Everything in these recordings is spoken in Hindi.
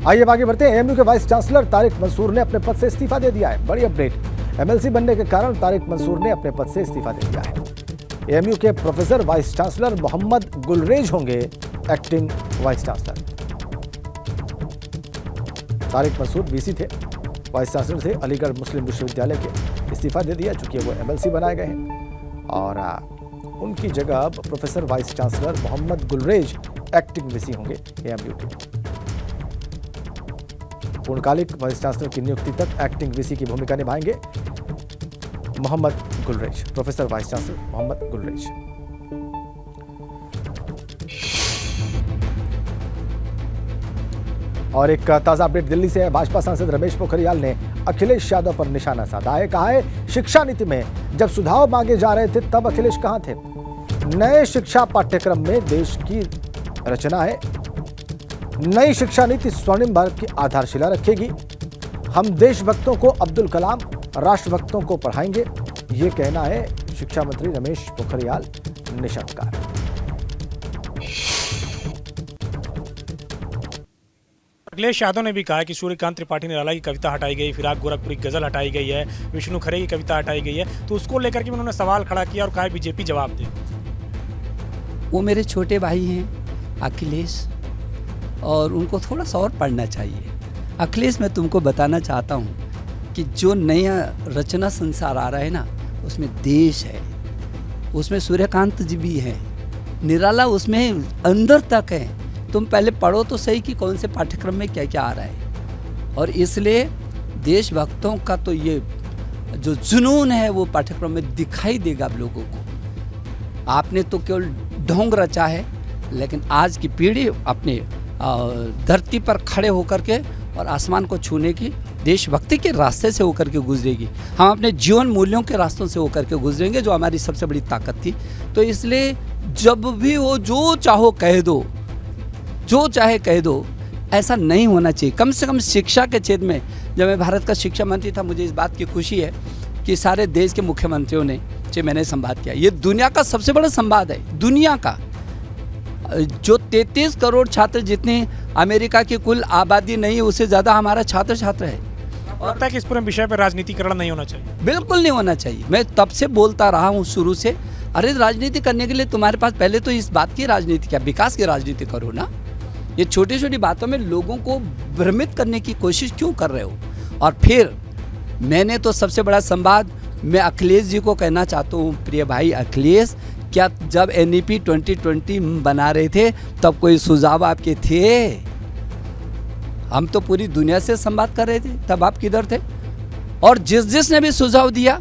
आइए आगे बढ़ते हैं। एएमयू के वाइस चांसलर तारिक मंसूर ने अपने पद से इस्तीफा दे दिया है। बड़ी अपडेट, एमएलसी बनने के कारण तारिक मंसूर ने अपने पद से इस्तीफा दे दिया है। एएमयू के professor vice chancellor Mohammad Gulrez होंगे acting vice chancellor. Tariq Mansoor VC थे, वाइस चांसलर थे अलीगढ़ मुस्लिम विश्वविद्यालय के, इस्तीफा दे दिया चूंकि वो एमएलसी बनाए गए हैं और उनकी जगह professor vice chancellor Mohammad Gulrez acting VC होंगे एएमयू के। पूर्णकालिक वाइस चांसलर की नियुक्ति तक एक्टिंग वीसी की भूमिका निभाएंगे Mohammad Gulrez, professor vice chancellor Mohammad Gulrez. और एक ताजा अपडेट दिल्ली से है। भाजपा सांसद रमेश पोखरियाल ने अखिलेश यादव पर निशाना साधा है। कहा है शिक्षा नीति में जब सुधार मांगे जा रहे थे तब अखिलेश कहां थे। नए शिक्षा पाठ्यक्रम में देश की रचना है। नई शिक्षा नीति स्वर्णिम भारत की आधारशिला रखेगी। हम देशभक्तों को अब्दुल कलाम, राष्ट्रभक्तों को पढ़ाएंगे, ये कहना है शिक्षा मंत्री रमेश पोखरियाल निशंक का। अखिलेश यादव ने भी कहा कि सूर्यकांत त्रिपाठी निराला की कविता हटाई गई, फिराक गोरखपुरी की गजल हटाई गई है, विष्णु खरे की कविता हटाई गई है, तो उसको लेकर के उन्होंने सवाल खड़ा किया और कहा बीजेपी जवाब दे। वो मेरे छोटे भाई हैं अखिलेश, और उनको थोड़ा सा और पढ़ना चाहिए। अखिलेश, मैं तुमको बताना चाहता हूँ कि जो नया रचना संसार आ रहा है ना, उसमें देश है, उसमें सूर्यकांत जी भी हैं, निराला उसमें अंदर तक है। तुम पहले पढ़ो तो सही कि कौन से पाठ्यक्रम में क्या क्या आ रहा है। और इसलिए देशभक्तों का तो ये जो जुनून है वो पाठ्यक्रम में दिखाई देगा आप लोगों को। आपने तो केवल ढोंग रचा है, लेकिन आज की पीढ़ी अपने धरती पर खड़े होकर के और आसमान को छूने की देशभक्ति के रास्ते से होकर के गुजरेगी। हम अपने जीवन मूल्यों के रास्तों से होकर के गुजरेंगे, जो हमारी सबसे बड़ी ताकत थी। तो इसलिए जब भी वो जो चाहो कह दो, जो चाहे कह दो, ऐसा नहीं होना चाहिए। कम से कम शिक्षा के क्षेत्र में, जब मैं भारत का शिक्षा मंत्री था, मुझे इस बात की खुशी है कि सारे देश के मुख्यमंत्रियों ने से मैंने संवाद किया। ये दुनिया का सबसे बड़ा संवाद है, दुनिया का। जो 33 करोड़ छात्र, जितनी अमेरिका की कुल आबादी नहीं है, उससे ज़्यादा हमारा छात्र छात्र है। और लगता है कि इस पूरे विषय पर राजनीतिकरण नहीं होना चाहिए। बिल्कुल नहीं होना चाहिए। मैं तब से बोलता रहा हूँ शुरू से, अरे राजनीति करने के लिए तुम्हारे पास पहले तो इस बात की राजनीति क्या, विकास की राजनीति करो ना। ये छोटी छोटी बातों में लोगों को भ्रमित करने की कोशिश क्यों कर रहे हो। और फिर मैंने तो सबसे बड़ा संवाद मैं अखिलेश जी को कहना चाहता हूँ, प्रिय भाई अखिलेश, क्या जब NEP 2020 बना रहे थे तब कोई सुझाव आपके थे? हम तो पूरी दुनिया से संवाद कर रहे थे, तब आप किधर थे? और जिसने भी सुझाव दिया,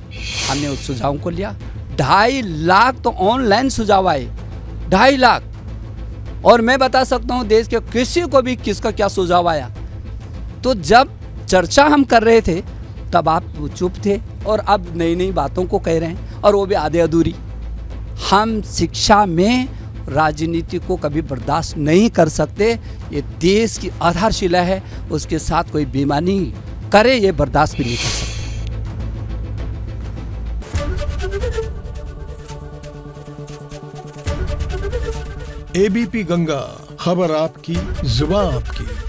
हमने उस सुझाव को लिया। 2.5 लाख तो ऑनलाइन सुझाव आए, 2.5 लाख। और मैं बता सकता हूँ देश के किसी को भी किसका क्या सुझाव आया। तो जब चर्चा हम कर रहे थे तब आप चुप थे, और अब नई नई बातों को कह रहे हैं, और वो भी आधे अधूरी। हम शिक्षा में राजनीति को कभी बर्दाश्त नहीं कर सकते। ये देश की आधारशिला है, उसके साथ कोई बेईमानी करे ये बर्दाश्त भी नहीं कर सकते। ABP गंगा, खबर आपकी, जुबान आपकी।